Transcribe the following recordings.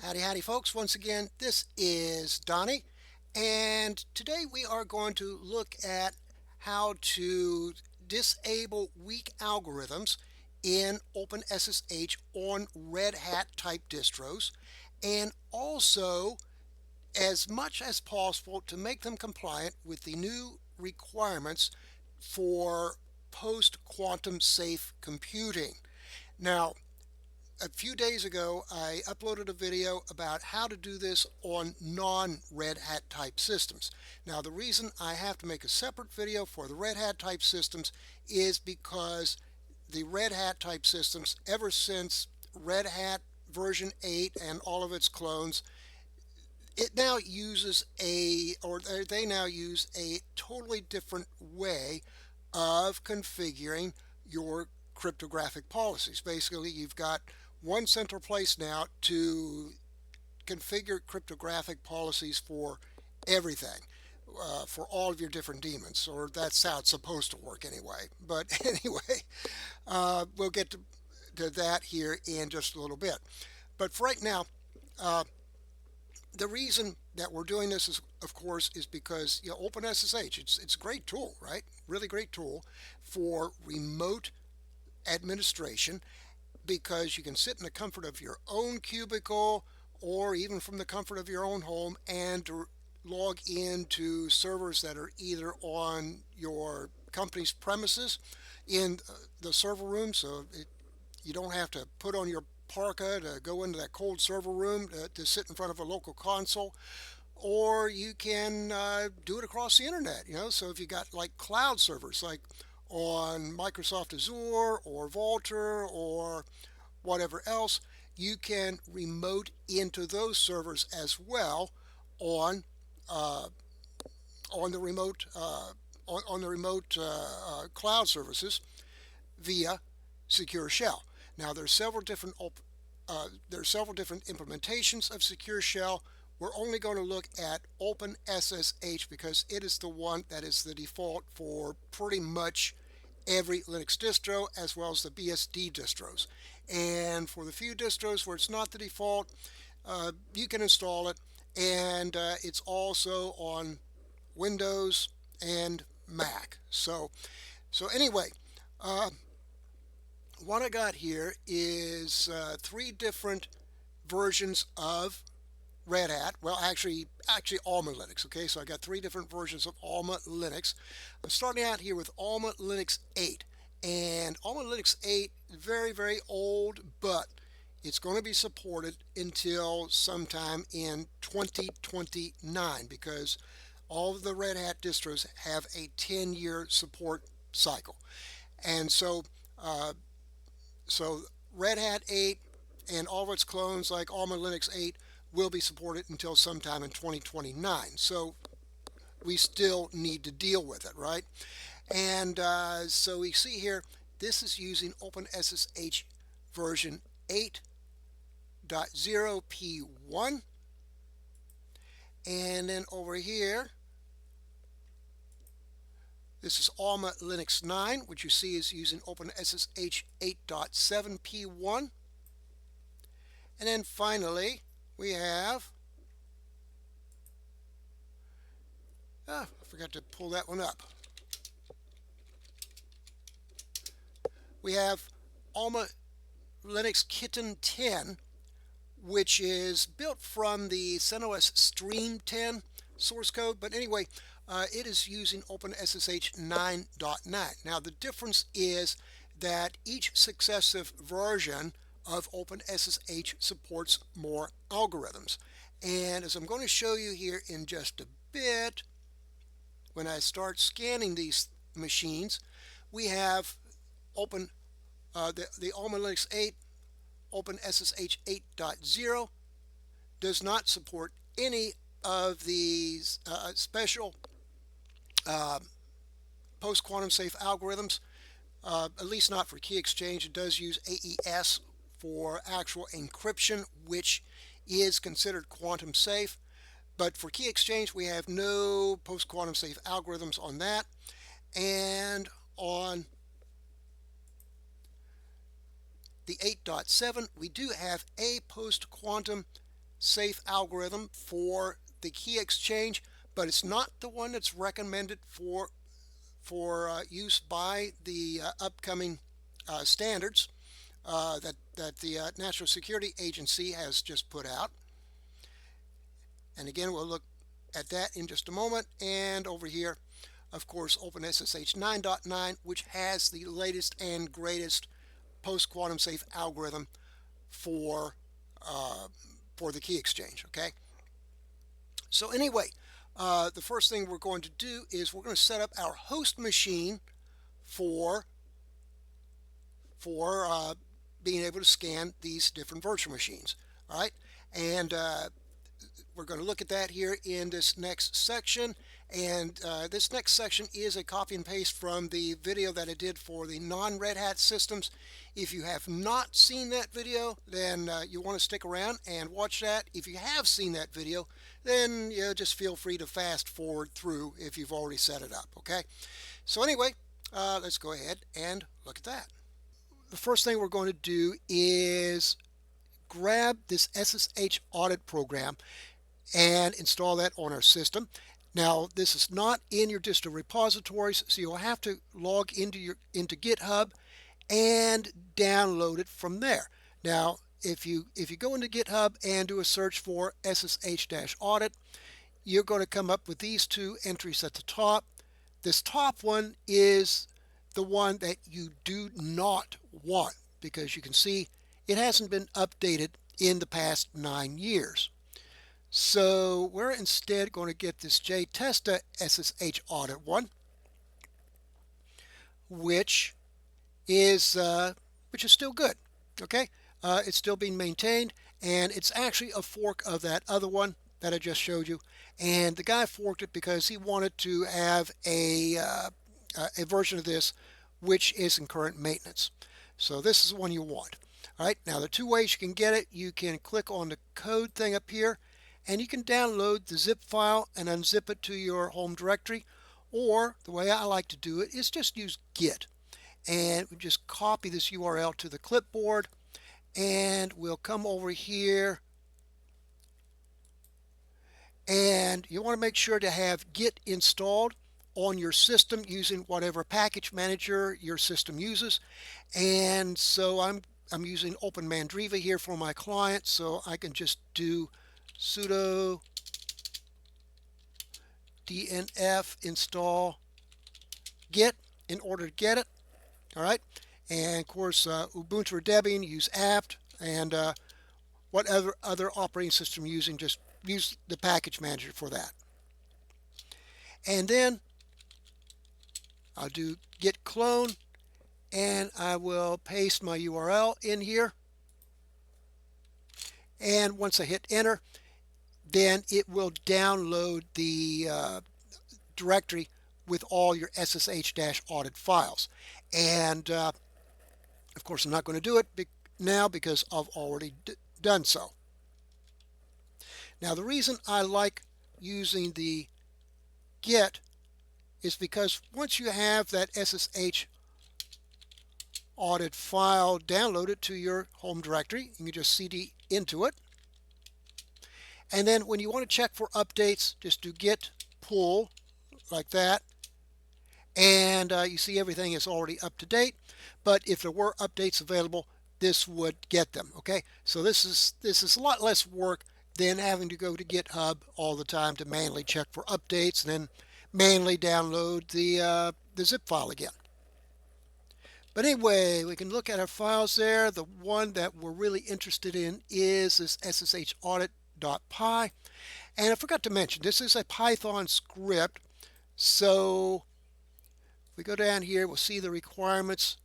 Howdy folks, once again this is Donnie, and today we are going to look at how to disable weak algorithms in OpenSSH on Red Hat type distros, and also as much as possible to make them compliant with the new requirements for post-quantum safe computing. Now, a few days ago, I uploaded a video about how to do this on non-Red Hat type systems. Now, the reason I have to make a separate video for the Red Hat type systems is because the Red Hat type systems, ever since Red Hat version 8 and all of its clones, it now uses they now use a totally different way of configuring your cryptographic policies. Basically, you've got one central place now to configure cryptographic policies for everything, for all of your different daemons, or that's how it's supposed to work anyway. But anyway, we'll get to that here in just a little bit. But for right now, uh, the reason that we're doing this is, of course, is because OpenSSH, it's a great tool, right? Really great tool for remote administration, because you can sit in the comfort of your own cubicle or even from the comfort of your own home and log into servers that are either on your company's premises in the server room, so you don't have to put on your parka to go into that cold server room to sit in front of a local console, or you can do it across the internet. So if you got like cloud servers like on Microsoft Azure or Vultr or whatever else, you can remote into those servers as well on uh, on the remote cloud services via Secure Shell. Now there are several different implementations of Secure Shell. We're only going to look at OpenSSH because it is the one that is the default for pretty much every Linux distro, as well as the BSD distros. And for the few distros where it's not the default, you can install it, and it's also on Windows and Mac. So anyway, uh, what I got here is three different versions of Red Hat. Well, actually Alma Linux. Okay, so I got three different versions of Alma Linux. I'm starting out here with Alma Linux 8, and Alma Linux 8 is very old, but it's going to be supported until sometime in 2029, because all of the Red Hat distros have a 10-year support cycle. And uh, so Red Hat 8 and all of its clones like Alma Linux 8 will be supported until sometime in 2029. So we still need to deal with it, right? And so we see here, this is using OpenSSH version 8.0p1. And then over here, this is Alma Linux 9, which you see is using OpenSSH 8.7p1. And then finally, we have, I forgot to pull that one up. We have Alma Linux Kitten 10, which is built from the CentOS Stream 10 source code. But anyway, it is using OpenSSH 9.9. Now, the difference is that each successive version of OpenSSH supports more algorithms. And as I'm going to show you here in just a bit, when I start scanning these machines, we have the Alma Linux 8 OpenSSH 8.0 does not support any of these special post-quantum safe algorithms, at least not for key exchange. It does use AES for actual encryption, which is considered quantum safe. But for key exchange, we have no post-quantum safe algorithms on that. And on the 8.7, we do have a post-quantum safe algorithm for the key exchange, but it's not the one that's recommended for use by the upcoming standards that the National Security Agency has just put out. And again, we'll look at that in just a moment. And over here, of course, OpenSSH 9.9, which has the latest and greatest post-quantum safe algorithm for the key exchange. Okay. So anyway, the first thing we're going to do is we're going to set up our host machine for being able to scan these different virtual machines. All right, and we're going to look at that here in this next section. And this next section is a copy and paste from the video that I did for the non-Red Hat systems. If you have not seen that video, then you want to stick around and watch that. If you have seen that video, then just feel free to fast forward through if you've already set it up. Okay, so anyway, let's go ahead and look at that. The first thing we're going to do is grab this ssh-audit program and install that on our system. Now, this is not in your distro repositories, so you'll have to log into GitHub and download it from there. Now, if you go into GitHub and do a search for ssh-audit, you're going to come up with these two entries at the top. This top one is the one that you do not want, because you can see it hasn't been updated in the past 9 years. So we're instead going to get this JTesta ssh-audit one, which is still good. Okay, it's still being maintained, and it's actually a fork of that other one that I just showed you. And the guy forked it because he wanted to have a version of this which is in current maintenance. So this is the one you want. All right, now there are two ways you can get it. You can click on the code thing up here, and you can download the zip file and unzip it to your home directory. Or the way I like to do it is just use Git, and we just copy this URL to the clipboard, and we'll come over here, and you want to make sure to have Git installed on your system using whatever package manager your system uses. And so I'm using OpenMandriva here for my client, so I can just do sudo dnf install git in order to get it. All right, and of course Ubuntu or Debian, use apt, and what other operating system you're using, just use the package manager for that. And then I'll do git clone, and I will paste my URL in here. And once I hit enter, then it will download the directory with all your ssh-audit files. And of course, I'm not going to do it now because I've already done so. Now, the reason I like using the Git is because once you have that SSH audit file downloaded to your home directory, you can just cd into it. And then when you want to check for updates, just do git pull like that. And you see everything is already up to date. But if there were updates available, this would get them. Okay, so this is a lot less work than having to go to GitHub all the time to manually check for updates and then manually download the zip file again. But anyway, we can look at our files there. The one that we're really interested in is this ssh-audit.py. And I forgot to mention, this is a Python script. So we go down here, we'll see the requirements.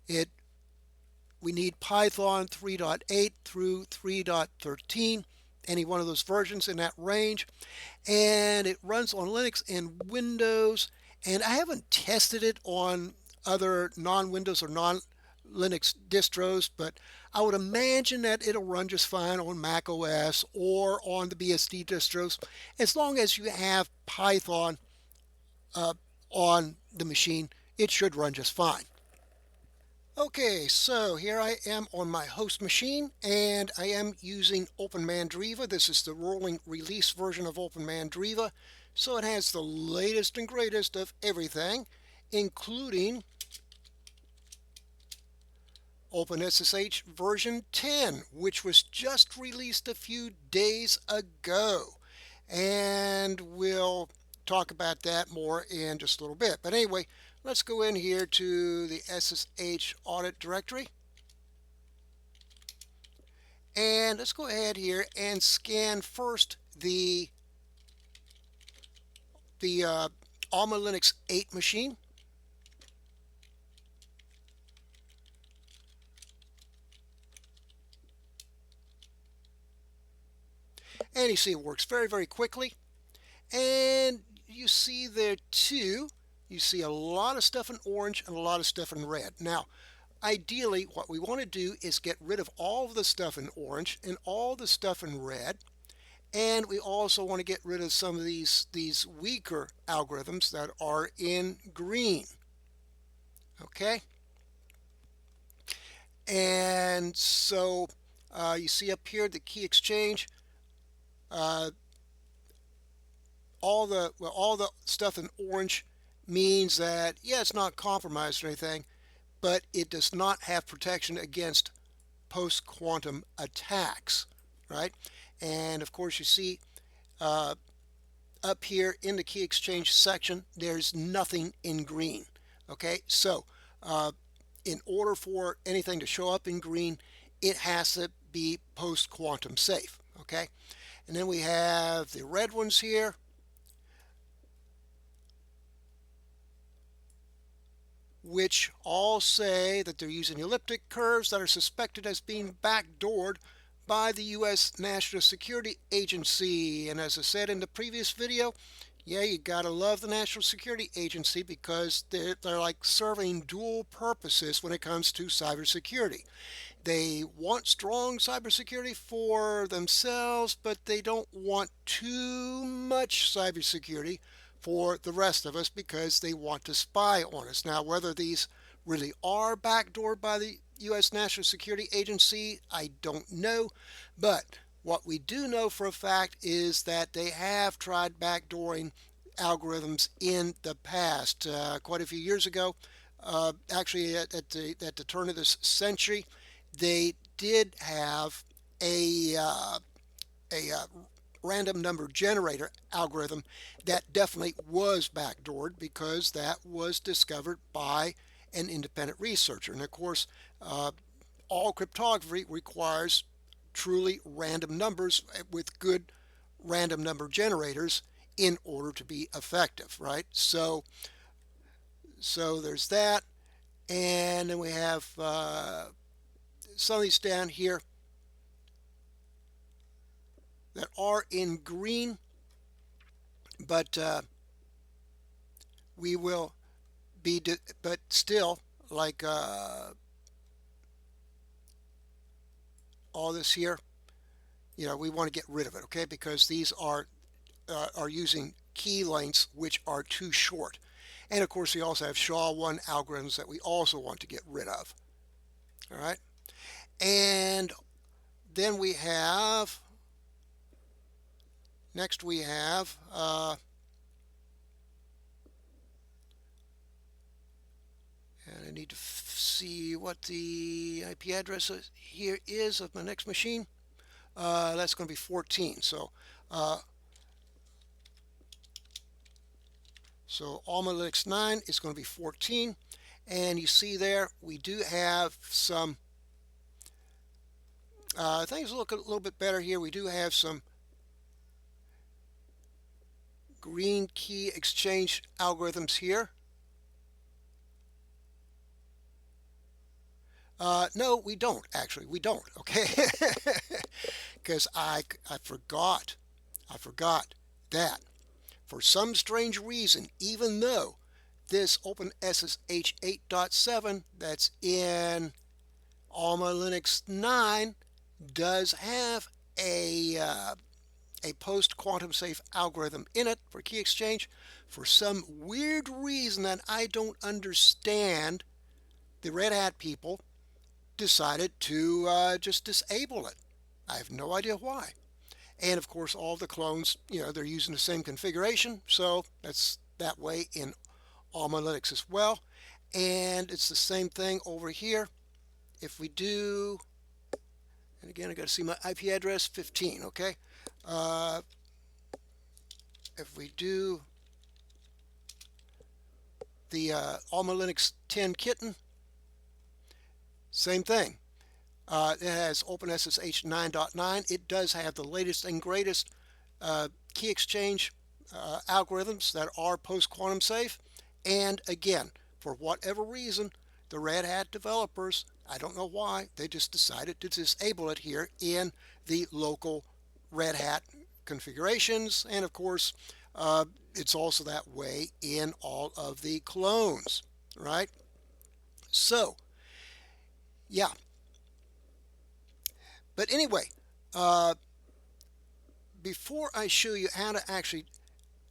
We need Python 3.8 through 3.13, any one of those versions in that range. And it runs on Linux and Windows. And I haven't tested it on other non-Windows or non-Linux distros, but I would imagine that it'll run just fine on Mac OS or on the BSD distros, as long as you have Python on the machine. It should run just fine. Okay, so here I am on my host machine, and I am using OpenMandriva. This is the rolling release version of OpenMandriva, so it has the latest and greatest of everything, including OpenSSH version 10, which was just released a few days ago. And we'll talk about that more in just a little bit. But anyway, let's go in here to the SSH audit directory. And let's go ahead here and scan first the Alma Linux 8 machine. And you see it works very, very quickly. And you see there too, you see a lot of stuff in orange and a lot of stuff in red. Now, ideally, what we want to do is get rid of all of the stuff in orange and all the stuff in red. And we also want to get rid of some of these weaker algorithms that are in green. Okay? And so you see up here the key exchange. All the stuff in orange means that, yeah, it's not compromised or anything, but it does not have protection against post-quantum attacks, right? And of course, you see up here in the key exchange section, there's nothing in green. Okay, so in order for anything to show up in green, it has to be post-quantum safe. Okay, and then we have the red ones here. Which all say that they're using elliptic curves that are suspected as being backdoored by the U.S. National Security Agency. And as I said in the previous video, yeah, you gotta love the National Security Agency because they're like serving dual purposes when it comes to cybersecurity. They want strong cybersecurity for themselves, but they don't want too much cybersecurity for the rest of us because they want to spy on us. Now, whether these really are backdoored by the U.S. National Security Agency, I don't know. But what we do know for a fact is that they have tried backdooring algorithms in the past. Quite a few years ago, actually at the turn of this century, they did have a random number generator algorithm that definitely was backdoored because that was discovered by an independent researcher. And of course, all cryptography requires truly random numbers with good random number generators in order to be effective, right? So there's that. And then we have some of these down here that are in green, but we will be, but still, like all this here, we want to get rid of it, okay? Because these are using key lengths which are too short. And of course, we also have SHA-1 algorithms that we also want to get rid of. All right. And then we have, next we have, and I need to see what the IP address here is of my next machine. That's going to be 14. So Alma Linux 9 is going to be 14. And you see there, we do have some, things look a little bit better here. We do have some green key exchange algorithms here. No, we don't, actually. We don't, okay? Because I forgot that for some strange reason, even though this OpenSSH 8.7 that's in Alma Linux 9 does have a post-quantum safe algorithm in it for key exchange, for some weird reason that I don't understand, the Red Hat people decided to just disable it. I have no idea why. And of course, all the clones, they're using the same configuration, so that's that way in Alma Linux as well. And it's the same thing over here. If we do, and again, I got to see my IP address 15, okay? If we do the Alma Linux 10 kitten, same thing. It has OpenSSH 9.9. It does have the latest and greatest key exchange algorithms that are post-quantum safe. And again, for whatever reason, the Red Hat developers, I don't know why, they just decided to disable it here in the local Red Hat configurations. And of course, it's also that way in all of the clones, right? So, yeah. But anyway, before I show you how to actually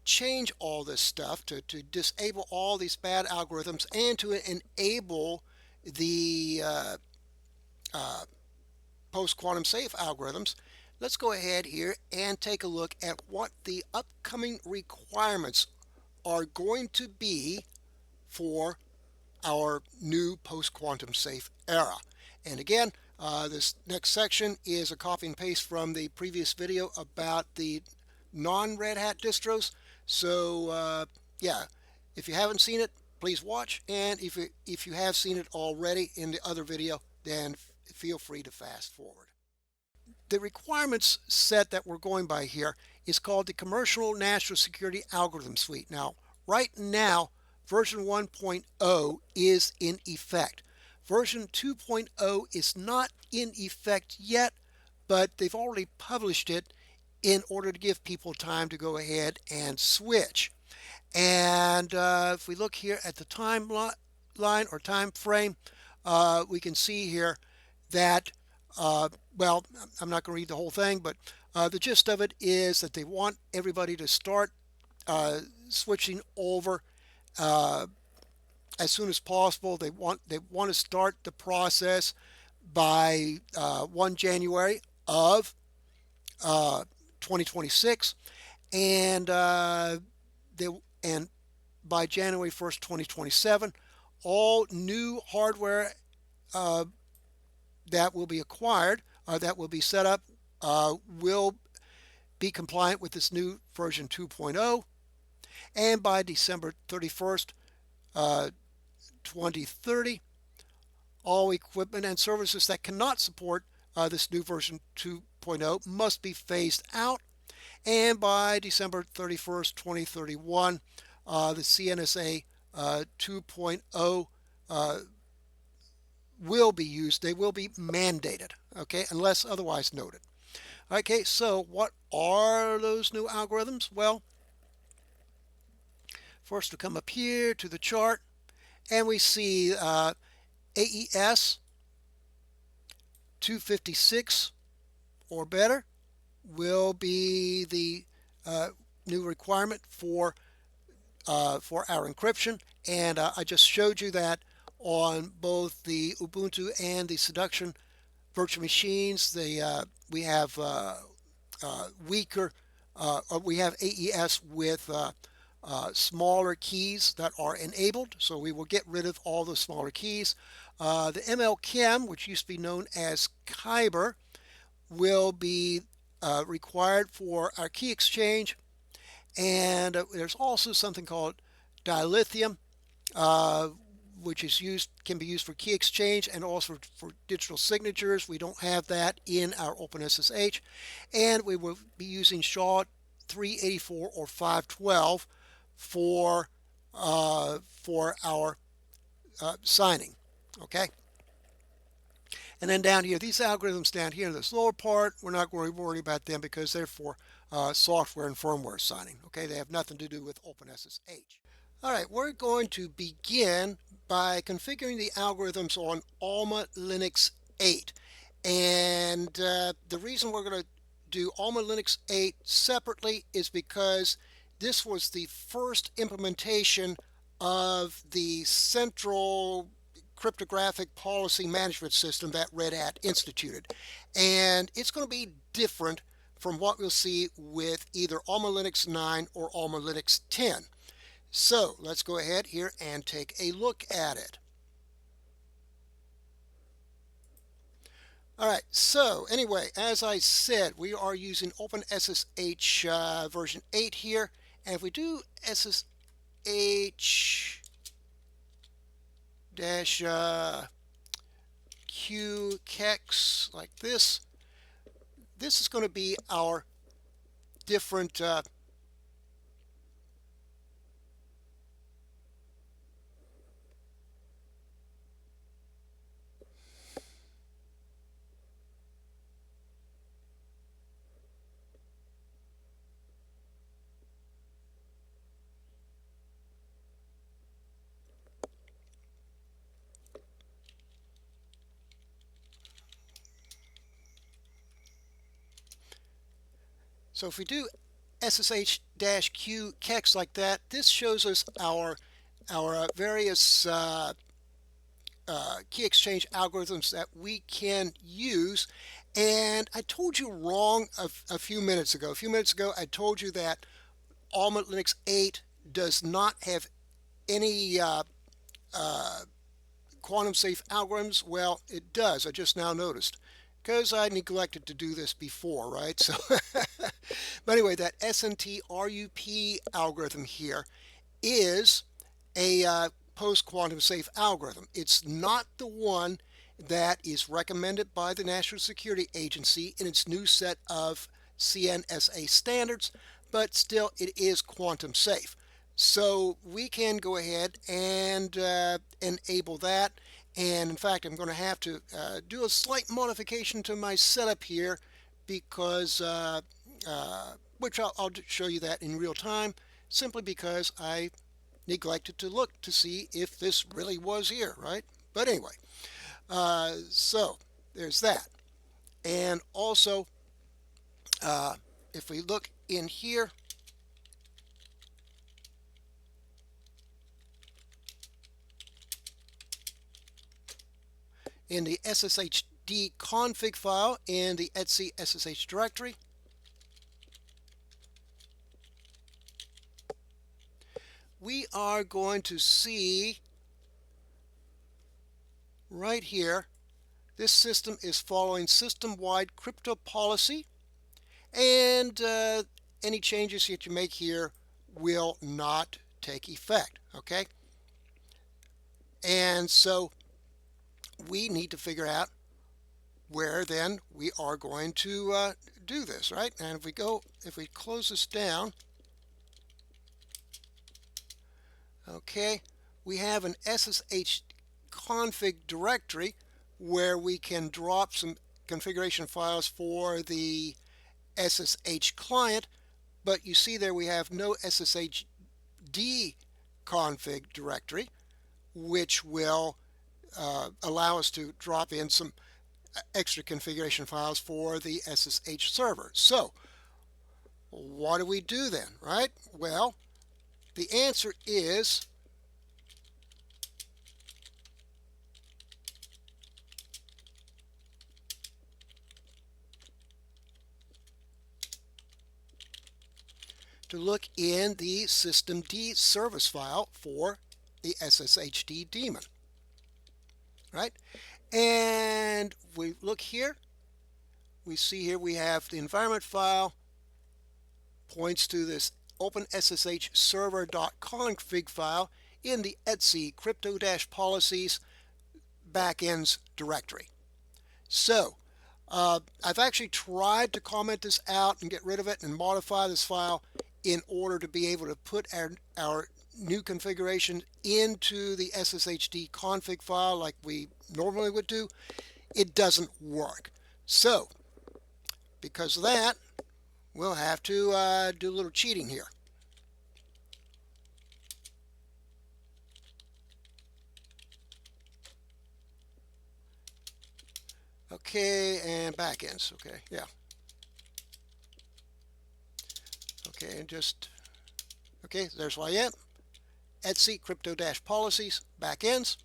change all this stuff to disable all these bad algorithms and to enable the post-quantum safe algorithms, let's go ahead here and take a look at what the upcoming requirements are going to be for our new post-quantum safe era. And again, this next section is a copy and paste from the previous video about the non-Red Hat distros. So yeah, if you haven't seen it, please watch. And if you have seen it already in the other video, then feel free to fast forward. The requirements set that we're going by here is called the Commercial National Security Algorithm Suite. Now, right now, version 1.0 is in effect. Version 2.0 is not in effect yet, but they've already published it in order to give people time to go ahead and switch. And if we look here at the timeline or time frame, we can see here that, well, I'm not going to read the whole thing, but the gist of it is that they want everybody to start switching over as soon as possible. They want to start the process by 1 January of 2026, and by January 1st, 2027, all new hardware that will be acquired, that will be set up, will be compliant with this new version 2.0, and by December 31st, 2030, all equipment and services that cannot support this new version 2.0 must be phased out. And by December 31st, 2031, the CNSA 2.0 will be used. They will be mandated, okay, unless otherwise noted. Okay, so what are those new algorithms? Well, first we come up here to the chart, and we see AES 256 or better will be the new requirement for our encryption. And I just showed you that on both the Ubuntu and the Seduction virtual machines. We have weaker, we have AES with smaller keys that are enabled, so we will get rid of all the smaller keys. The ML-Chem, which used to be known as Kyber, will be required for our key exchange. And there's also something called dilithium, which can be used for key exchange and also for digital signatures. We don't have that in our OpenSSH, and we will be using SHA-384 or 512 for our signing. Okay. And then down here, these algorithms down here in this lower part, we're not going to worry about them because they're for software and firmware signing. Okay, they have nothing to do with OpenSSH. All right, we're going to begin by configuring the algorithms on Alma Linux 8. And the reason we're going to do Alma Linux 8 separately is because this was the first implementation of the central cryptographic policy management system that Red Hat instituted. And it's going to be different from what we'll see with either Alma Linux 9 or Alma Linux 10. So let's go ahead here and take a look at it. All right, so anyway, as I said, we are using OpenSSH version 8 here. And if we do SSH dash q kex like this, this is going to be our different so if we do SSH-Q kex like that, this shows us our various key exchange algorithms that we can use. And I told you wrong a few minutes ago. A few minutes ago, I told you that Alma Linux 8 does not have any quantum safe algorithms. Well, it does. I just now noticed, because I neglected to do this before, right? So, but anyway, that SNT-RUP algorithm here is a post-quantum safe algorithm. It's not the one that is recommended by the National Security Agency in its new set of CNSA standards, but still it is quantum safe. So we can go ahead and enable that. And in fact, I'm going to have to do a slight modification to my setup here, because which I'll show you that in real time, simply because I neglected to look to see if this really was here, right? But anyway, so there's that. And also, if we look in here, in the ssh-d config file in the etc ssh directory, we are going to see right here, this system is following system-wide crypto policy, and any changes that you make here will not take effect, okay? And so we need to figure out where then we are going to do this, right? And if we close this down, okay, we have an SSH config directory where we can drop some configuration files for the SSH client, but you see there we have no SSHD config directory, which will allow us to drop in some extra configuration files for the SSH server. So what do we do then, right? Well, the answer is to look in the systemd service file for the SSHD daemon, right? And we look here, we see here we have the environment file points to this OpenSSH server.config file in the etc crypto-policies backends directory. So I've actually tried to comment this out and get rid of it and modify this file in order to be able to put our new configuration into the SSHD config file like we normally would do. It doesn't work. So because of that, we'll have to do a little cheating here. Okay, and backends. Okay, yeah. Okay, and just, okay, there's where I am. etc crypto-policies backends.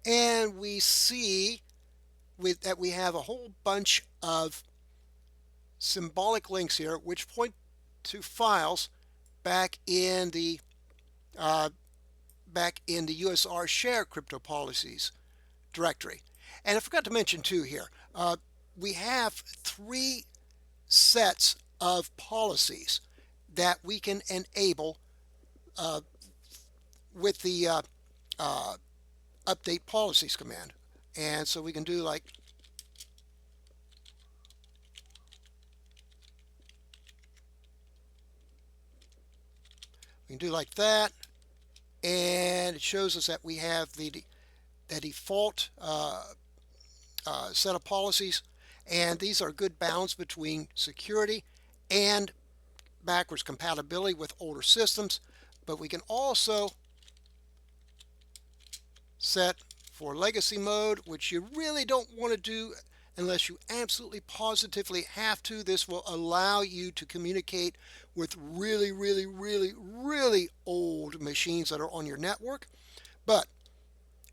and we see that we have a whole bunch of symbolic links here which point to files back in the USR share crypto policies directory. And I forgot to mention too here, we have 3 sets of policies that we can enable with the update policies command. And so we can do like that, and it shows us that we have the default set of policies, and these are good balance between security and backwards compatibility with older systems. But we can also set for legacy mode, which you really don't want to do unless you absolutely positively have to. This will allow you to communicate with really old machines that are on your network, but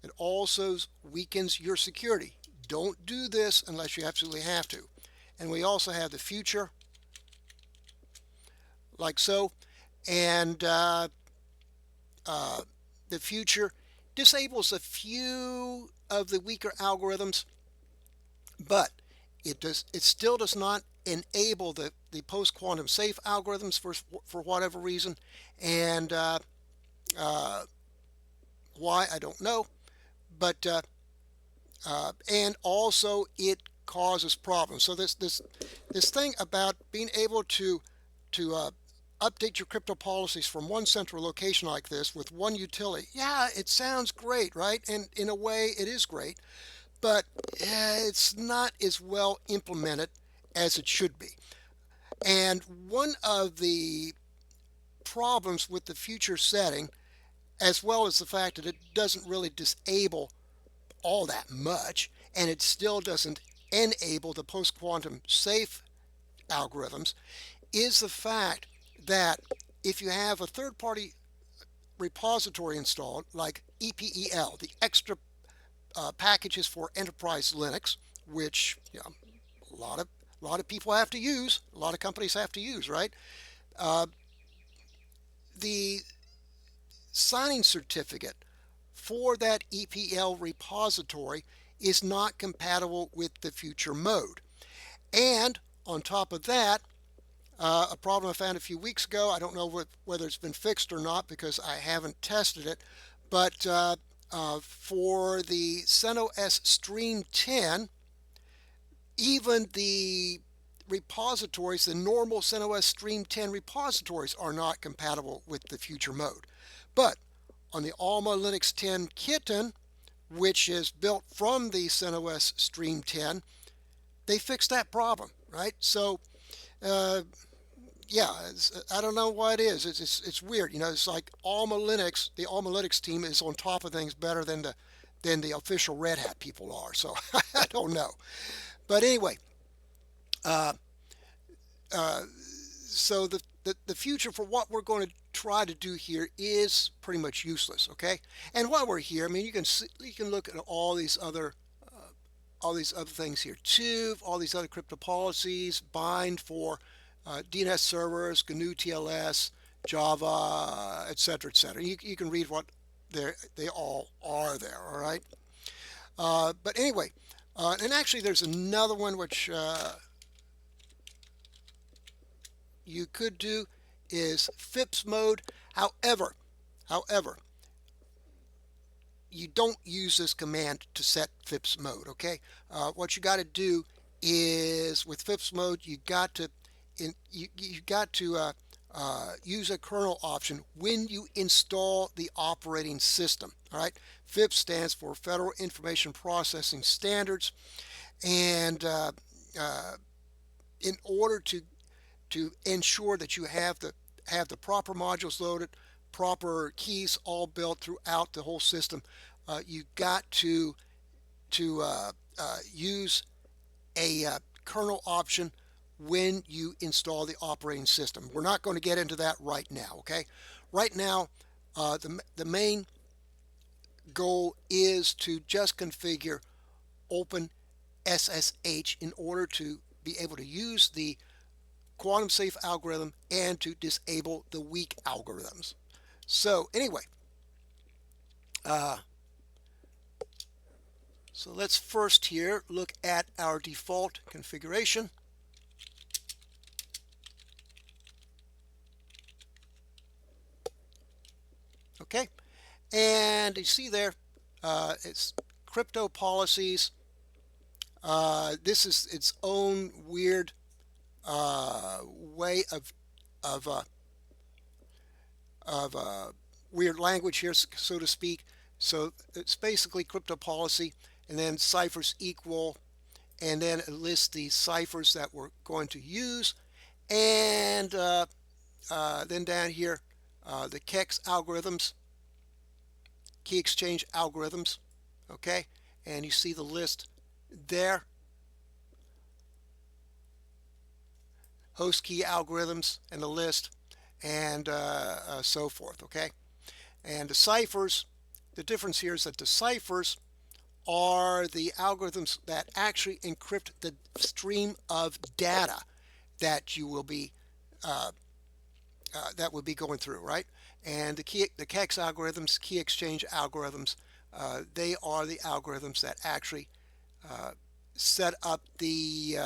it also weakens your security. Don't do this unless you absolutely have to. And we also have the future, like so, and the future disables a few of the weaker algorithms, but it still does not enable the post-quantum safe algorithms for whatever reason, and why, I don't know, but and also it causes problems. So this thing about being able to update your crypto policies from one central location like this with one utility, yeah, it sounds great, right? And in a way it is great, but it's not as well implemented as it should be. And one of the problems with the future setting, as well as the fact that it doesn't really disable all that much, and it still doesn't enable the post-quantum safe algorithms, is the fact that if you have a third-party repository installed, like EPEL, the extra packages for enterprise Linux, which, you know, a lot of people have to use, a lot of companies have to use, right? The signing certificate for that EPL repository is not compatible with the future mode. And on top of that, a problem I found a few weeks ago, I don't know whether it's been fixed or not because I haven't tested it, but for the CentOS Stream 10, even the repositories, the normal CentOS Stream 10 repositories, are not compatible with the future mode. But on the Alma Linux 10 kitten, which is built from the CentOS Stream 10, they fixed that problem, right? So, yeah, I don't know why it is. It's weird, you know. It's like Alma Linux, the Alma Linux team is on top of things better than the official Red Hat people are. So I don't know. But anyway, so the future for what we're going to try to do here is pretty much useless, okay? And while we're here, I mean, you can look at all these other things here too, all these other crypto policies, bind for DNS servers, GNU TLS, Java, etc., etc. You can read what they all are there, all right? But anyway, and actually there's another one which you could do is FIPS mode. However, you don't use this command to set FIPS mode, okay? What you got to do is with FIPS mode, you got to use a kernel option when you install the operating system, all right? FIPS stands for Federal Information Processing Standards, and in order to ensure that you have the proper modules loaded, proper keys all built throughout the whole system, you got to use a kernel option when you install the operating system. We're not going to get into that right now, okay? Right now, the main goal is to just configure OpenSSH in order to be able to use the quantum safe algorithm and to disable the weak algorithms. So anyway, so let's first here look at our default configuration. Okay, and you see there, it's crypto policies. This is its own weird way of weird language here, so to speak. So it's basically crypto policy, and then ciphers equal, and then it lists the ciphers that we're going to use, and then down here, the KEX algorithms, key exchange algorithms. Okay, and you see the list there. Host key algorithms and the list, and so forth. Okay, and the ciphers, the difference here is that the ciphers are the algorithms that actually encrypt the stream of data that you will be that would be going through, right? And the KEX algorithms, key exchange algorithms, they are the algorithms that actually set up the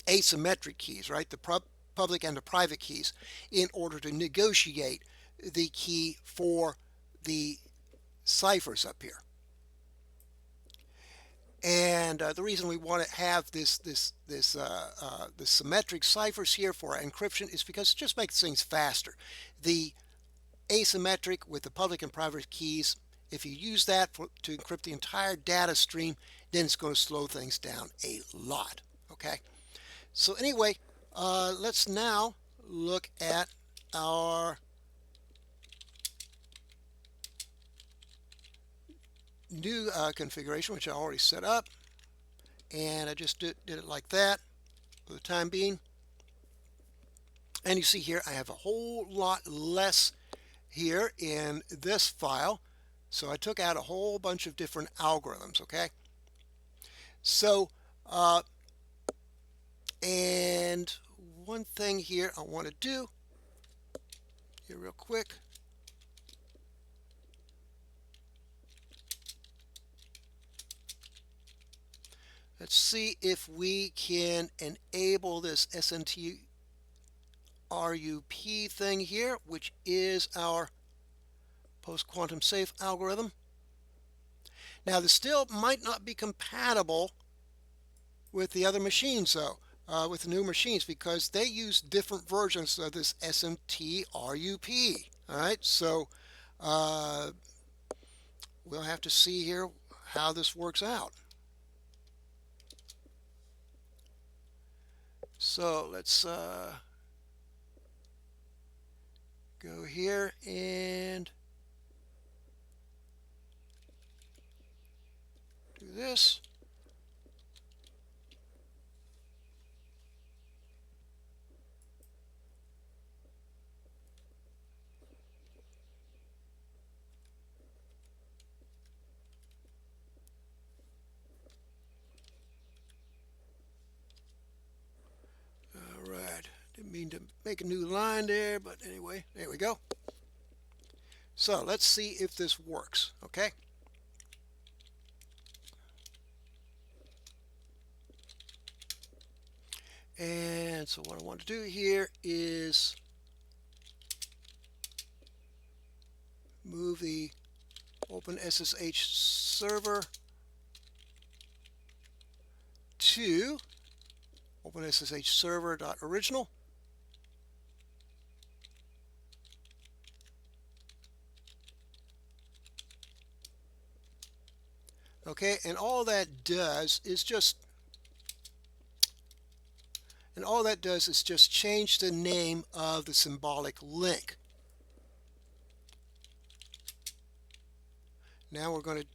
asymmetric keys, right? The public and the private keys, in order to negotiate the key for the ciphers up here. And the reason we want to have the symmetric ciphers here for our encryption is because it just makes things faster. The asymmetric with the public and private keys, if you use that to encrypt the entire data stream, then it's going to slow things down a lot. Okay, so anyway, let's now look at our new configuration, which I already set up, and I just did it like that for the time being. And you see here I have a whole lot less here in this file, so I took out a whole bunch of different algorithms. Okay, so and one thing here I want to do here real quick, let's see if we can enable this SNT-RUP thing here, which is our post-quantum safe algorithm. Now, this still might not be compatible with the other machines, though, with the new machines, because they use different versions of this SNT-RUP. All right, so we'll have to see here how this works out. So let's go here and do this. Didn't mean to make a new line there, but anyway, there we go. So let's see if this works. Okay. And so what I want to do here is move the OpenSSH server to OpenSSH server.original. Okay, and all that does is just change the name of the symbolic link. Now we're going to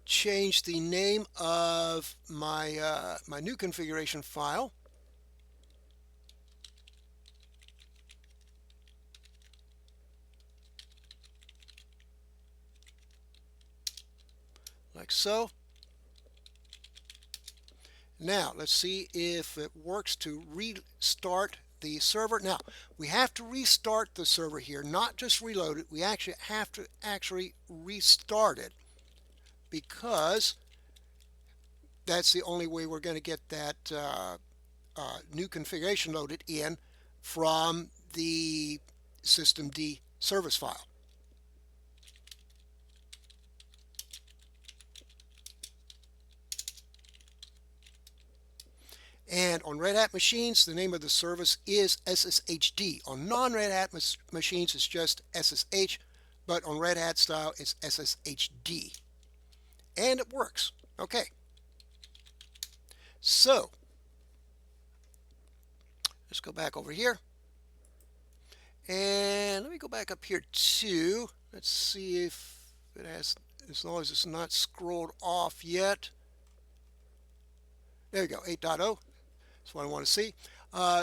change the name of my my new configuration file. like so. Now let's see if it works to restart the server. Now we have to restart the server here, not just reload it. We actually have to restart it, because that's the only way we're going to get that new configuration loaded in from the systemd service file. And on Red Hat machines, the name of the service is SSHD. On non-Red Hat machines, it's just SSH, but on Red Hat style, it's SSHD. And it works. Okay. So, let's go back over here. And let me go back up here too. Let's see if it has, as long as it's not scrolled off yet. There we go, 8.0. That's what I want to see.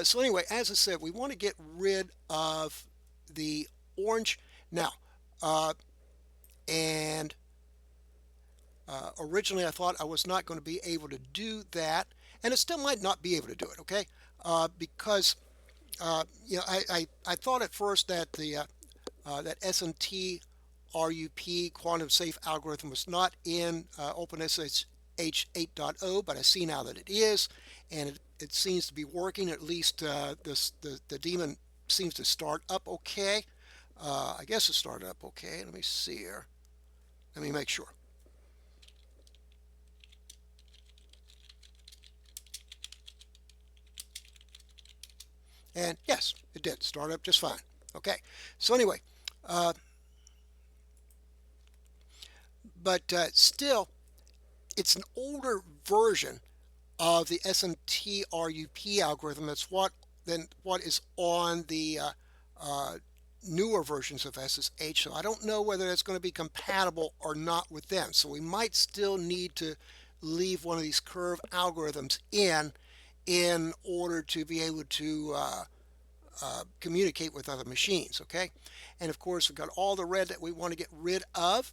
So anyway, as I said, we want to get rid of the orange. Now, originally I thought I was not going to be able to do that, and it still might not be able to do it, okay? Because you know, I thought at first that the that SMT RUP quantum safe algorithm was not in OpenSSH 8.0, but I see now that it is, and it seems to be working. At least the daemon seems to start up okay. I guess it started up okay. Let me see here. Let me make sure. And yes, it did start up just fine. Okay, so anyway, but still, it's an older version of the SMT RUP algorithm. That's what is on the newer versions of SSH. So I don't know whether that's going to be compatible or not with them. So we might still need to leave one of these curve algorithms in order to be able to communicate with other machines. Okay, and of course we've got all the red that we want to get rid of.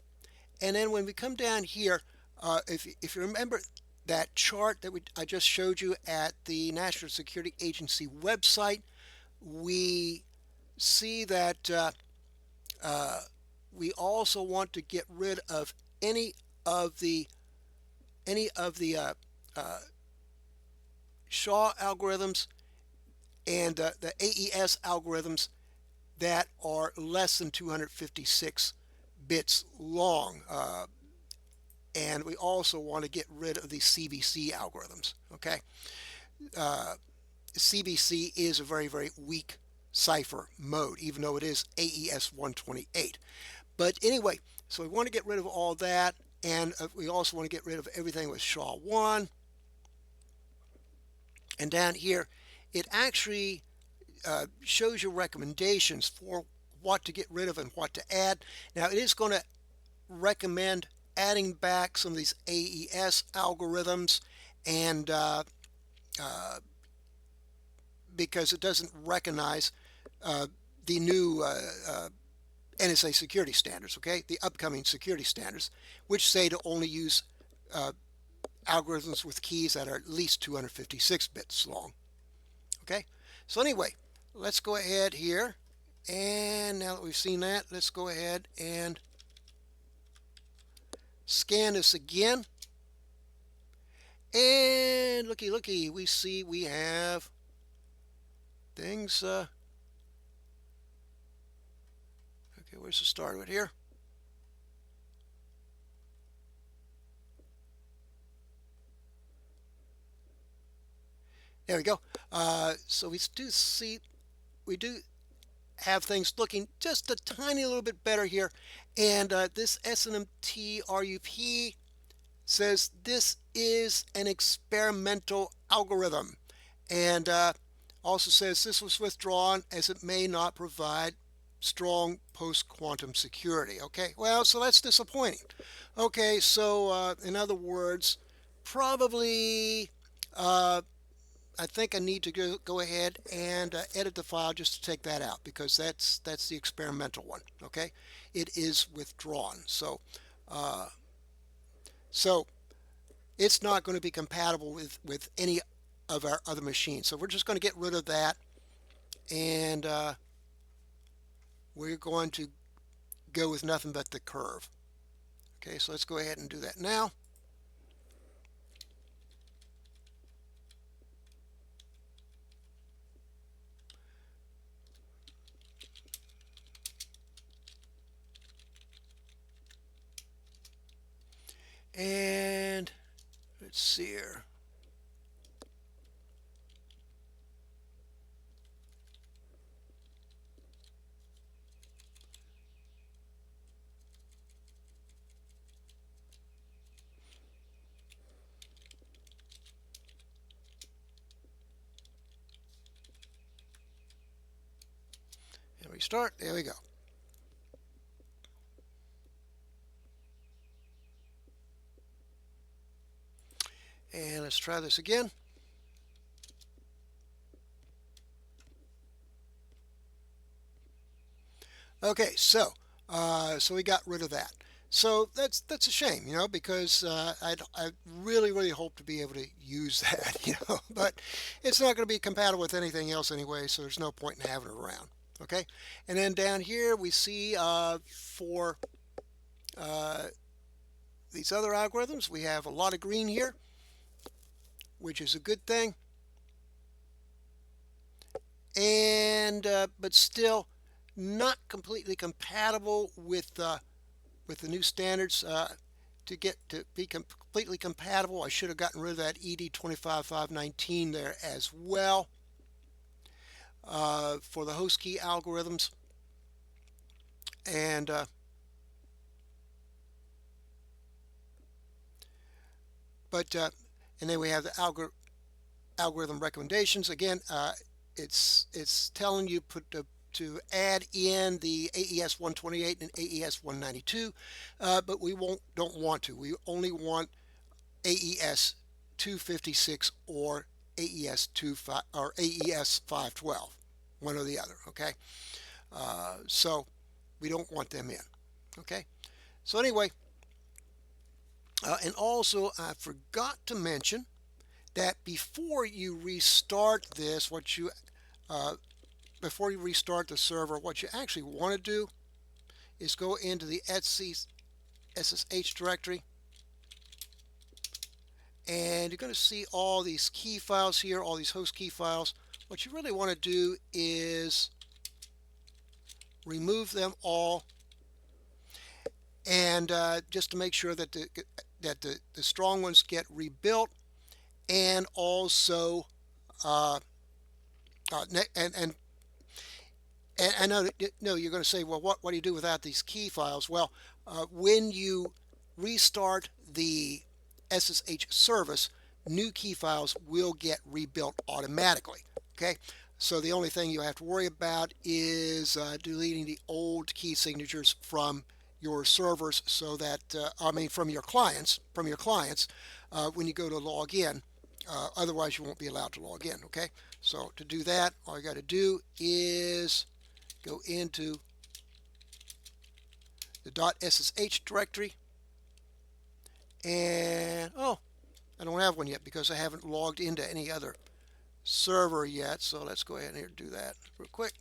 And then when we come down here, if you remember that chart that I just showed you at the National Security Agency website, we see that we also want to get rid of any of the SHA algorithms and the AES algorithms that are less than 256 bits long. And we also want to get rid of the CBC algorithms. Okay, CBC is a very, very weak cipher mode, even though it is AES 128. But anyway, so we want to get rid of all that, and we also want to get rid of everything with SHA-1. And down here, it actually shows you recommendations for what to get rid of and what to add. Now, it is going to recommend adding back some of these AES algorithms, and because it doesn't recognize the new NSA security standards, okay, the upcoming security standards, which say to only use algorithms with keys that are at least 256 bits long. Okay, so anyway, let's go ahead here, and now that we've seen that, let's go ahead and scan this again. And looky, we see we have things. Okay, where's the start of it here? There we go. So we do have things looking just a tiny little bit better here. And this SNMT RUP says this is an experimental algorithm, and also says this was withdrawn as it may not provide strong post-quantum security. Okay, well, so that's disappointing. Okay, so in other words, probably I think I need to go ahead and edit the file just to take that out, because that's the experimental one. Okay, it is withdrawn. So So it's not going to be compatible with any of our other machines. So we're just going to get rid of that, and we're going to go with nothing but the curve. Okay, so let's go ahead and do that now. And let's see here. And restart. There we go. And let's try this again. Okay, so we got rid of that. So that's a shame, because I really hope to be able to use that, but it's not going to be compatible with anything else anyway, so there's no point in having it around. Okay, and then down here we see for uh, these other algorithms, we have a lot of green here, which is a good thing, and but still not completely compatible with the new standards. To get to be completely compatible, I should have gotten rid of that ED25519 there as well for the host key algorithms. And and then we have the algorithm recommendations. Again, it's telling you to add in the AES 128 and AES 192, but we don't want to. We only want AES 256 or AES 25 or AES 512, one or the other. Okay, so we don't want them in. Okay, so anyway, and also I forgot to mention that before you restart this, before you restart the server, what you actually want to do is go into the etc ssh directory, and you're going to see all these key files here, all these host key files. What you really want to do is remove them all, and just to make sure that the strong ones get rebuilt, and also and I know you're going to say, well, what do you do without these key files? Well, when you restart the SSH service, new key files will get rebuilt automatically. Okay, so the only thing you have to worry about is deleting the old key signatures from your servers, so that from your clients, when you go to log in. Otherwise, you won't be allowed to log in. Okay, so to do that, all you got to do is go into the .ssh directory, and I don't have one yet because I haven't logged into any other server yet, so let's go ahead and do that real quick.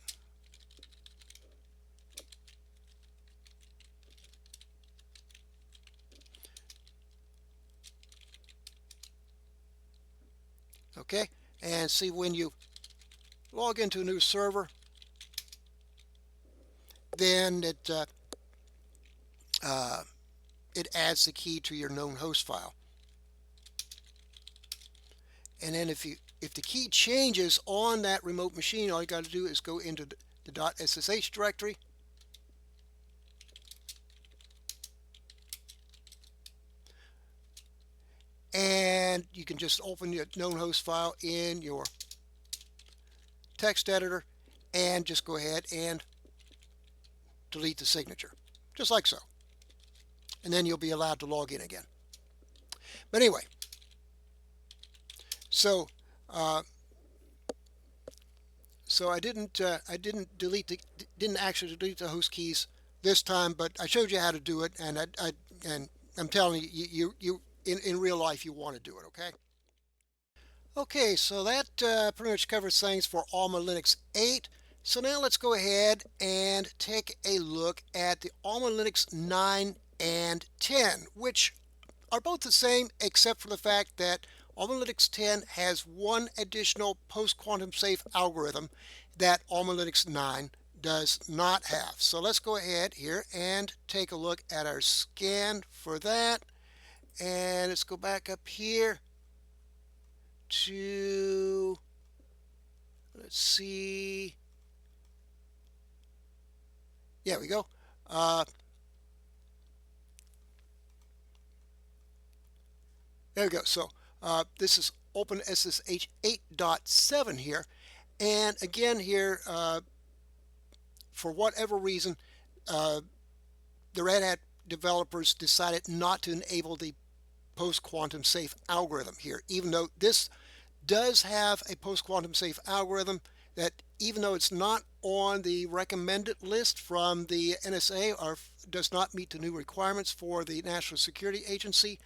Okay, and see, when you log into a new server, then it adds the key to your known host file. And then if the key changes on that remote machine, all you got to do is go into the .ssh directory, and you can just open your known host file in your text editor and just go ahead and delete the signature, just like so. And then you'll be allowed to log in again. But anyway, so I didn't actually delete the host keys this time, but I showed you how to do it, and I'm telling you, you in real life you want to do it. Okay. Okay, so that pretty much covers things for Alma Linux 8. So now let's go ahead and take a look at the Alma Linux 9 and 10, which are both the same except for the fact that Alma Linux 10 has one additional post-quantum safe algorithm that Alma Linux 9 does not have. So let's go ahead here and take a look at our scan for that. And let's go back up here to, let's see, yeah, we go. There we go. So this is OpenSSH 8.7 here. And again here, for whatever reason, the Red Hat developers decided not to enable the post-quantum safe algorithm here, even though this does have a post-quantum safe algorithm that, even though it's not on the recommended list from the NSA or does not meet the new requirements for the National Security Agency,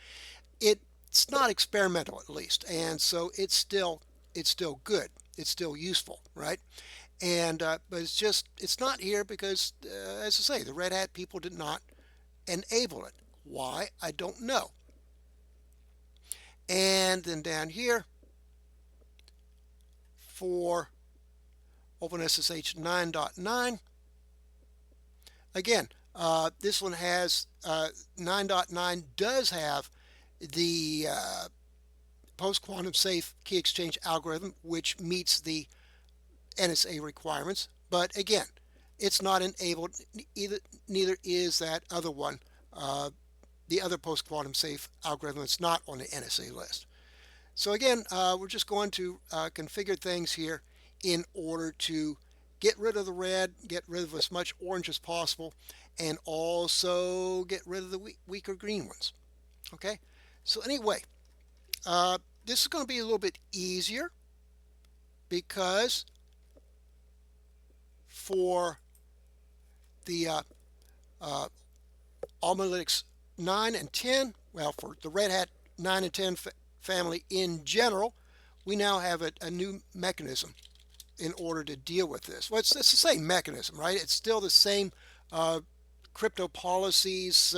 it's not experimental at least, and so it's still good. It's still useful, right? And but it's not here because, as I say, the Red Hat people did not enable it. Why? I don't know. And then down here for OpenSSH 9.9, again, this one has 9.9 does have the post-quantum safe key exchange algorithm, which meets the NSA requirements. But again, it's not enabled. Neither is that other one, the other post-quantum safe algorithm. It's not on the NSA list. So again, we're just going to configure things here in order to get rid of the red, get rid of as much orange as possible, and also get rid of the weaker green ones. Okay, so anyway, this is going to be a little bit easier because for the Alma Linux 9 and 10, well, for the Red Hat 9 and 10 family in general, we now have a new mechanism in order to deal with this. Well, it's the same mechanism, right? It's still the same crypto policies,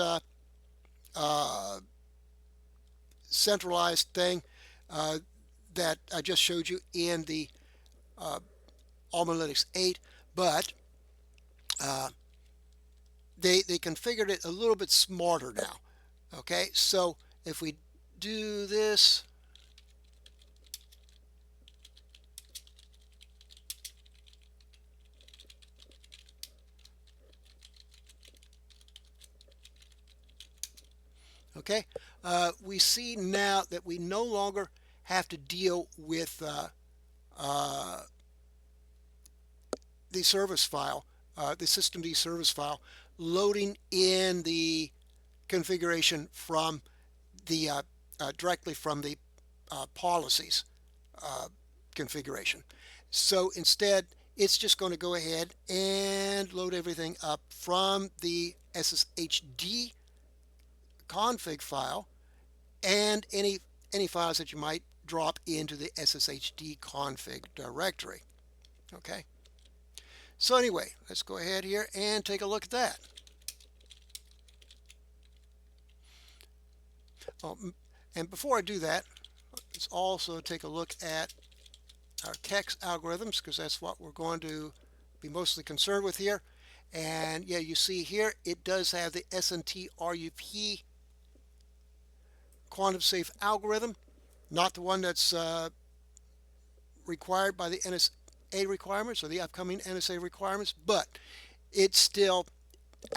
centralized thing that I just showed you in the Alma Linux 8, but they configured it a little bit smarter now. Okay, so if we do this, okay, we see now that we no longer have to deal with the service file, the systemd service file, loading in the configuration from the directly from the policies configuration. So instead, it's just going to go ahead and load everything up from the ssh-d config file and any files that you might drop into the ssh-d config directory. Okay. So anyway, let's go ahead here and take a look at that. And before I do that, let's also take a look at our KEX algorithms, because that's what we're going to be mostly concerned with here. And yeah, you see here it does have the SNT-RUP quantum safe algorithm, not the one that's required by the NSA requirements or the upcoming NSA requirements, but it's still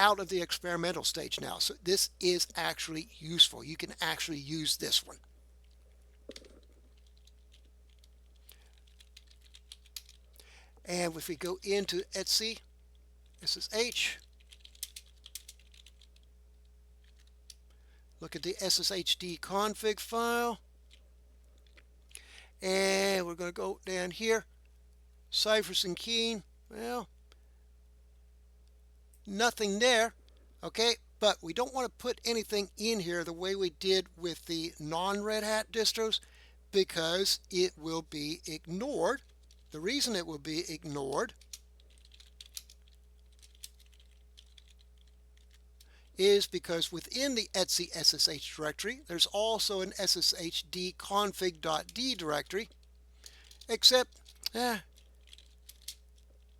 out of the experimental stage now. So this is actually useful. You can actually use this one. And if we go into etc SSH, look at the ssh-d config file, and we're going to go down here, ciphers and keying. Well, nothing there. Okay, But we don't want to put anything in here the way we did with the non-Red Hat distros because it will be ignored. The reason it will be ignored is because within the etc ssh directory, there's also an ssh-config.d directory, except it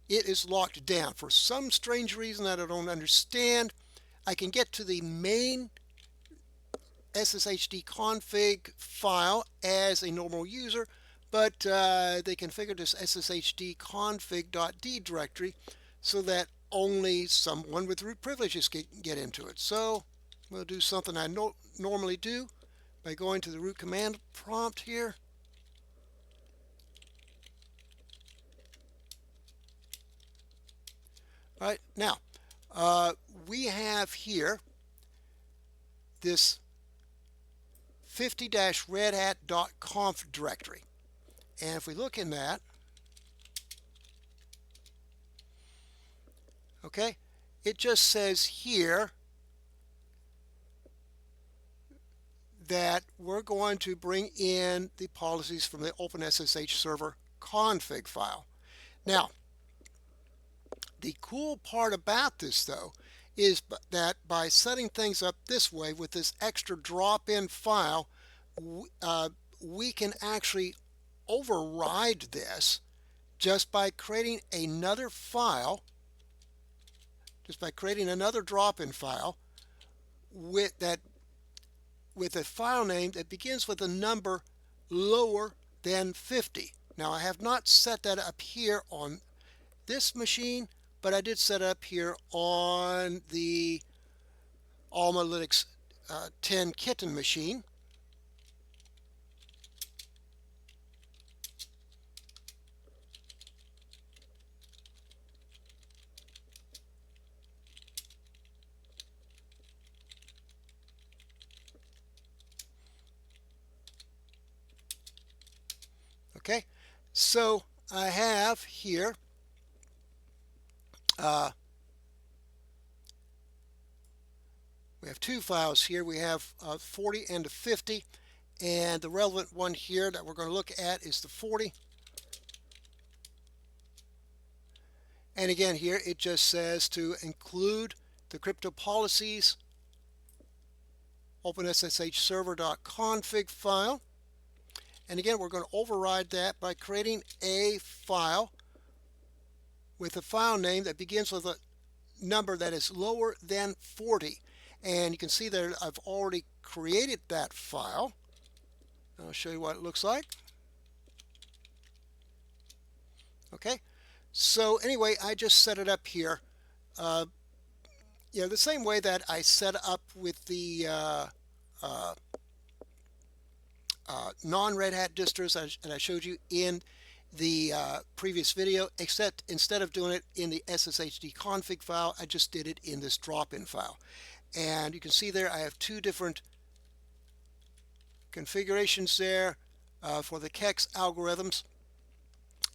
is locked down. For some strange reason that I don't understand, I can get to the main ssh-config file as a normal user, but they configured this ssh-config.d directory so that only someone with root privileges can get into it. So we'll do something I normally do by going to the root command prompt here. All right, now we have here this 50-redhat.conf directory. And if we look in that, okay, it just says here that we're going to bring in the policies from the OpenSSH server config file. Now, the cool part about this, though, is that by setting things up this way with this extra drop-in file, we can actually override this just by creating another file, just by creating another drop-in file with a file name that begins with a number lower than 50. Now, I have not set that up here on this machine, but I did set up here on the Alma Linux 10 Kitten machine. Okay, so I have here we have two files here. We have 40 and a 50, and the relevant one here that we're going to look at is the 40. And again, here it just says to include the crypto policies OpenSSH server.config file. And again, we're going to override that by creating a file with a file name that begins with a number that is lower than 40. And you can see that I've already created that file. I'll show you what it looks like. Okay, so anyway, I just set it up here. The same way that I set up with the non-Red Hat distros that I showed you in the previous video, except instead of doing it in the ssh-config file, I just did it in this drop-in file. And you can see there I have two different configurations there for the KEX algorithms.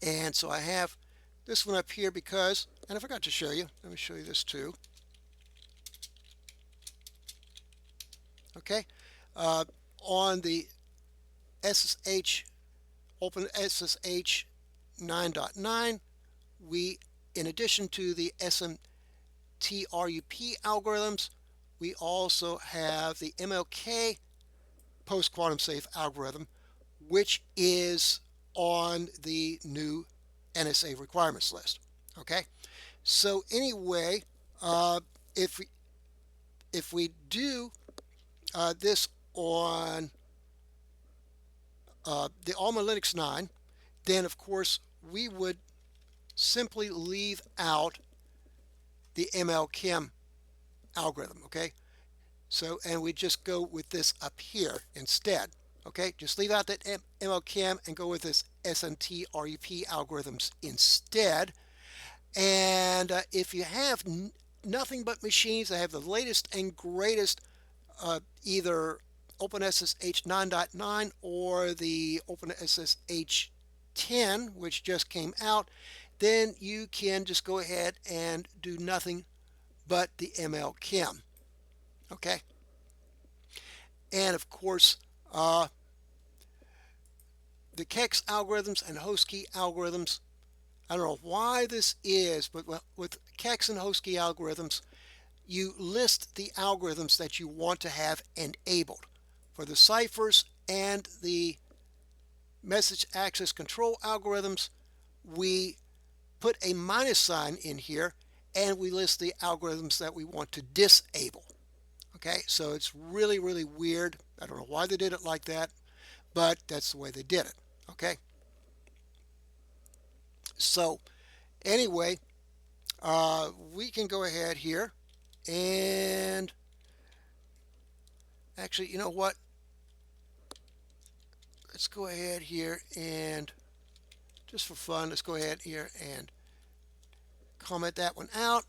And so I have this one up here because, and I forgot to show you, let me show you this too. Okay, on the SSH, OpenSSH 9.9, we, in addition to the SMTRUP algorithms, we also have the MLK post-quantum safe algorithm, which is on the new NSA requirements list. Okay, so anyway, if we do this on the Alma Linux 9, then of course we would simply leave out the MLKM algorithm. Okay, so and we just go with this up here instead. Okay, just leave out that MLKM and go with this SMTRUP algorithms instead. And if you have nothing but machines that have the latest and greatest either OpenSSH 9.9 or the OpenSSH 10, which just came out, then you can just go ahead and do nothing but the MLKM. Okay, and of course, uh, the KEX algorithms and host key algorithms. I don't know why this is, but with KEX and host key algorithms, you list the algorithms that you want to have enabled. For the ciphers and the message access control algorithms, we put a minus sign in here and we list the algorithms that we want to disable. Okay, so it's really, really weird. I don't know why they did it like that, but that's the way they did it. Okay, so anyway, we can go ahead here and actually, you know what? Let's go ahead here and just for fun, let's go ahead here and comment that one out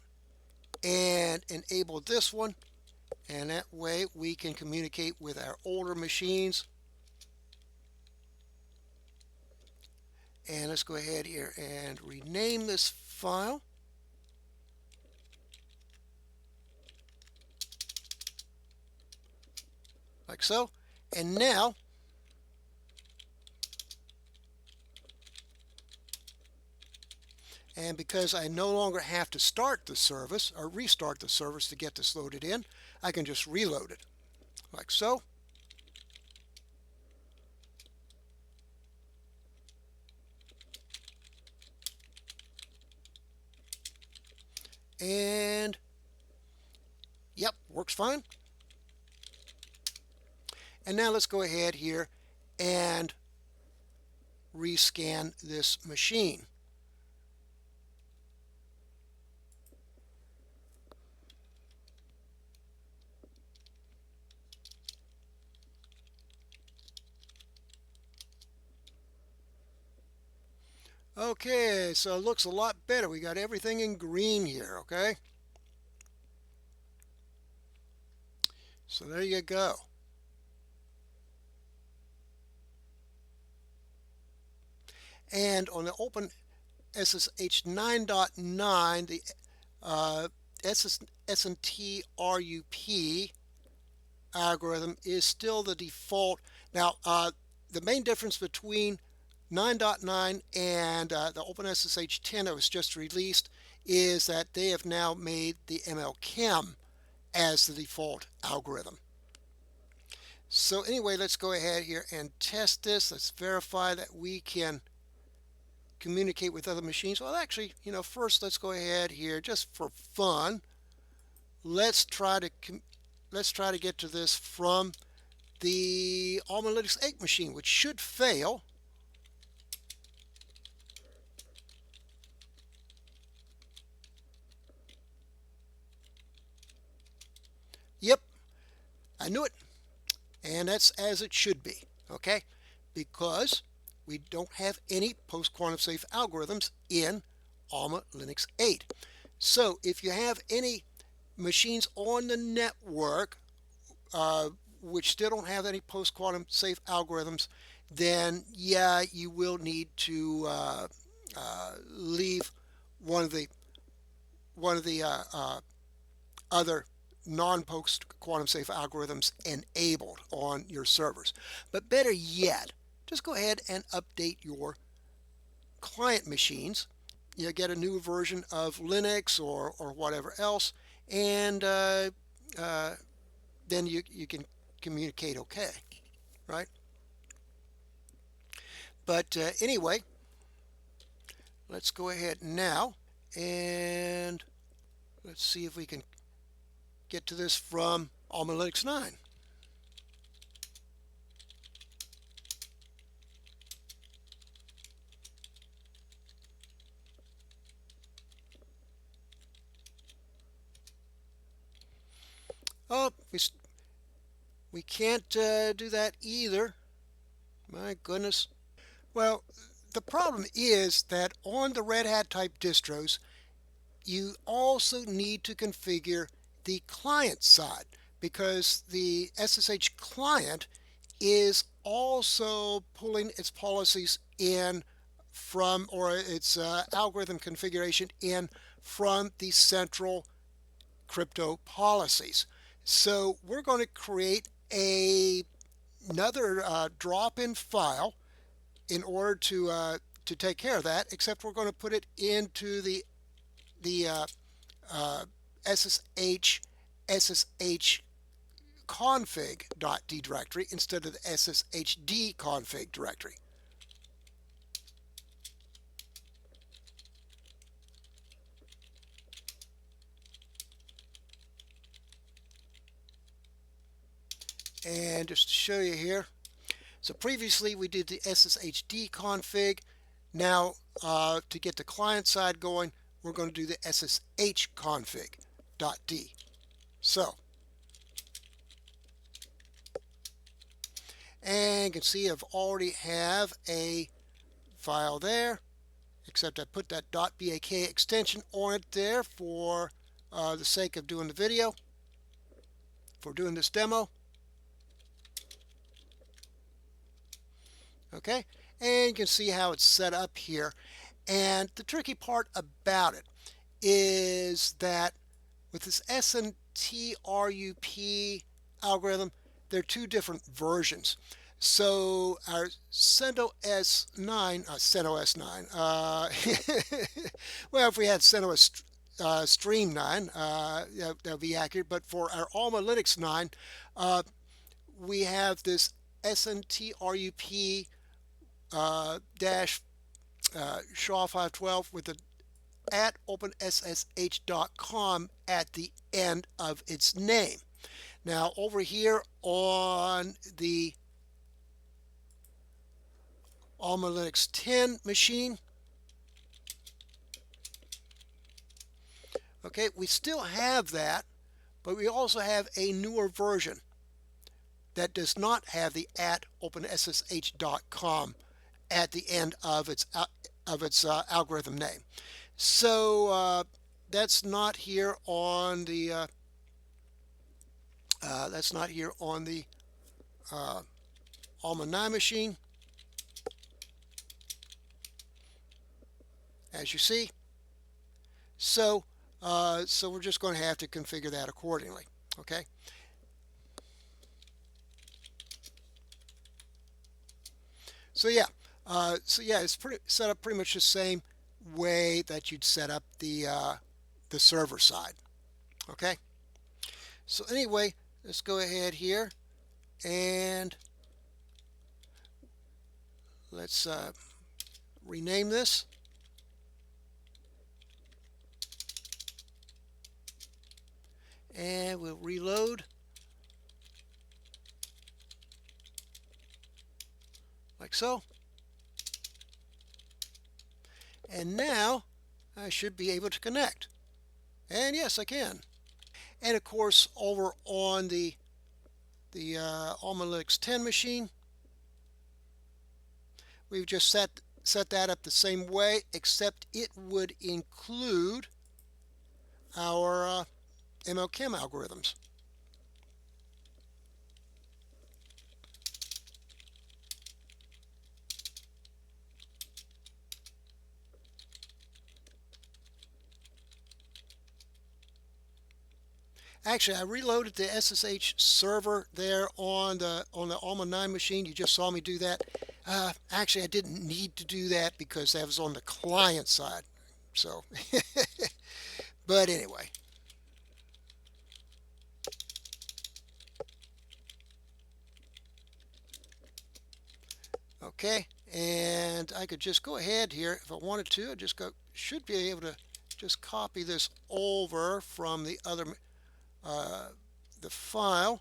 and enable this one. And that way we can communicate with our older machines. And let's go ahead here and rename this file. Like so. And now and because I no longer have to start the service or restart the service to get this loaded in, I can just reload it like so. And yep, works fine. And now let's go ahead here and rescan this machine. Okay, so it looks a lot better. We got everything in green here, okay? So there you go. And on the OpenSSH 9.9, the SNT-RUP algorithm is still the default. Now, the main difference between 9.9 and the OpenSSH 10 that was just released is that they have now made the MLChem as the default algorithm. So anyway, let's go ahead here and test this. Let's verify that we can communicate with other machines. Well, actually, first let's go ahead here just for fun. Let's try to get to this from the Alma Linux 8 machine, which should fail. Yep, I knew it. And that's as it should be, okay? Because we don't have any post-quantum safe algorithms in Alma Linux 8. So if you have any machines on the network which still don't have any post-quantum safe algorithms, then yeah, you will need to leave one of the other non-post quantum safe algorithms enabled on your servers. But better yet, just go ahead and update your client machines. You get a new version of Linux or whatever else, and then you can communicate okay, right? But anyway, let's go ahead now and let's see if we can get to this from Alma Linux 9. Oh, we can't do that either. My goodness. Well, the problem is that on the Red Hat type distros, you also need to configure the client side because the SSH client is also pulling its policies in from, or its algorithm configuration in from the central crypto policies. So we're going to create another drop-in file in order to take care of that, except we're going to put it into the ssh config.d directory instead of the sshd config directory. And just to show you here, so previously we did the sshd config. Now to get the client side going, we're going to do the ssh config.d. So, and you can see I've already have a file there, except I put that .bak extension on it there for the sake of doing the video, for doing this demo. Okay, and you can see how it's set up here. And the tricky part about it is that with this SNTRUP algorithm, there are two different versions. So our CentOS 9, CentOS 9, well, if we had CentOS Stream 9, that would be accurate. But for our Alma Linux 9, we have this SNTRUP dash SHA-512 with the at OpenSSH.com at the end of its name. Now over here on the Alma Linux 10 machine, okay, we still have that, but we also have a newer version that does not have the at OpenSSH.com at the end of its algorithm name. So that's not here on the Alma 9 machine, as you see. So so we're just going to have to configure that accordingly. Okay. So yeah, it's set up pretty much the same way that you'd set up the server side. Okay. So anyway, let's go ahead here and let's rename this. And we'll reload like so. And now I should be able to connect. And yes, I can. And of course, over on the Alma Linux 10 machine, we've just set that up the same way, except it would include our MLChem algorithms. Actually, I reloaded the SSH server there on the Alma 9 machine. You just saw me do that. Actually, I didn't need to do that because that was on the client side. So, but anyway. Okay, and I could just go ahead here if I wanted to. I just should be able to just copy this over from the other the file.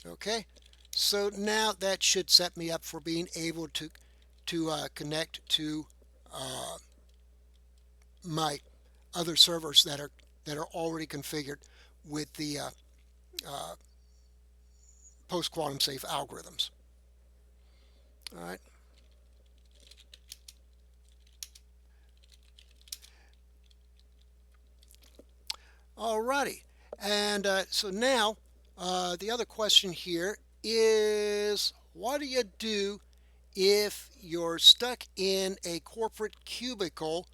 Okay, so now that should set me up for being able to connect to my other servers that are already configured with the post quantum safe algorithms. All right. Alrighty, and so now the other question here is, what do you do if you're stuck in a corporate cubicle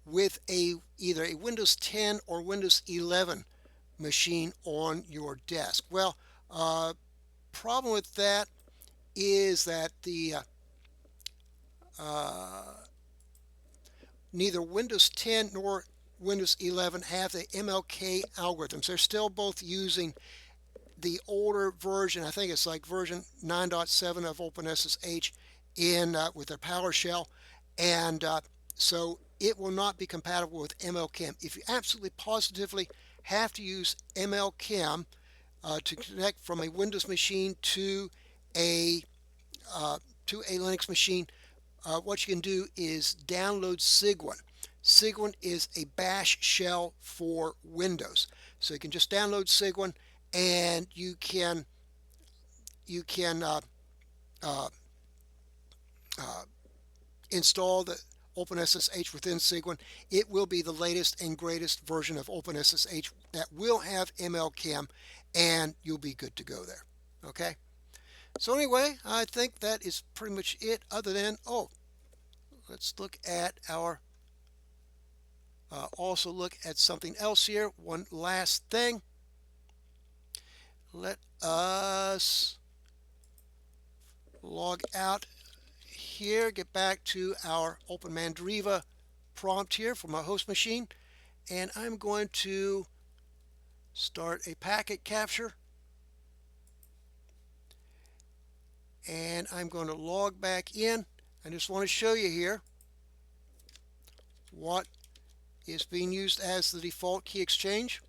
with either a Windows 10 or Windows 11 machine on your desk? Well, problem with that is that the neither Windows 10 nor Windows 11 have the MLK algorithms. They're still both using the older version. I think it's like version 9.7 of OpenSSH in with their PowerShell, and so it will not be compatible with MLChem. If you absolutely positively have to use MLChem to connect from a Windows machine a to a Linux machine, what you can do is download Cygwin. Cygwin is a bash shell for Windows, so you can just download Cygwin, and you can install the OpenSSH within Cygwin. It will be the latest and greatest version of OpenSSH that will have MLChem, and you'll be good to go there. Okay. So anyway, I think that is pretty much it, other than, let's look at our, also look at something else here. One last thing. Let us log out here, get back to our OpenMandriva prompt here for my host machine, and I'm going to start a packet capture. And I'm going to log back in. I just want to show you here what is being used as the default key exchange.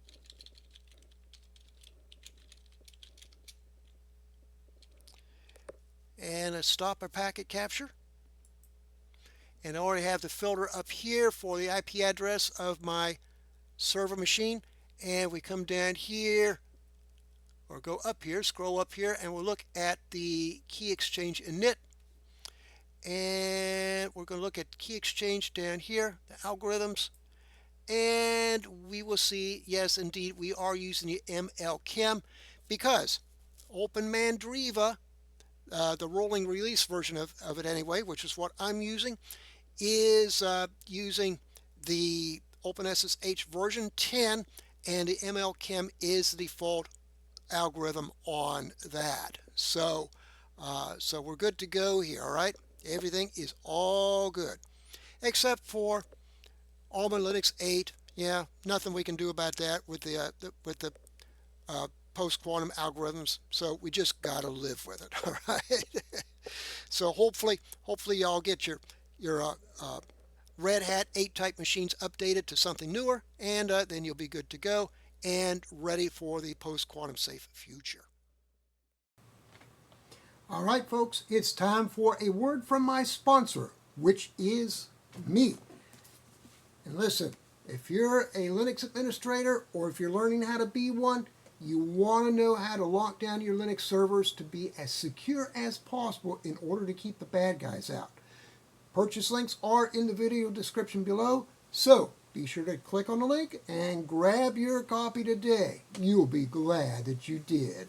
And let's stop our packet capture. And I already have the filter up here for the IP address of my server machine. And we come down here, or go up here, scroll up here, and we'll look at the key exchange init. And we're going to look at key exchange down here, the algorithms, and we will see, yes, indeed, we are using the MLChem because OpenMandriva, the rolling release version of it anyway, which is what I'm using, is using the OpenSSH version 10, and the MLChem is the default algorithm on that. So so we're good to go here. All right, everything is all good except for Alma Linux 8. Yeah, nothing we can do about that with the post-quantum algorithms, so we just gotta live with it. All right. So hopefully y'all get your Red Hat 8 type machines updated to something newer, and then you'll be good to go and ready for the post-quantum safe future. All right, folks, it's time for a word from my sponsor, which is me. And listen, if you're a Linux administrator or if you're learning how to be one, you want to know how to lock down your Linux servers to be as secure as possible in order to keep the bad guys out. Purchase links are in the video description below, so be sure to click on the link and grab your copy today. You'll be glad that you did.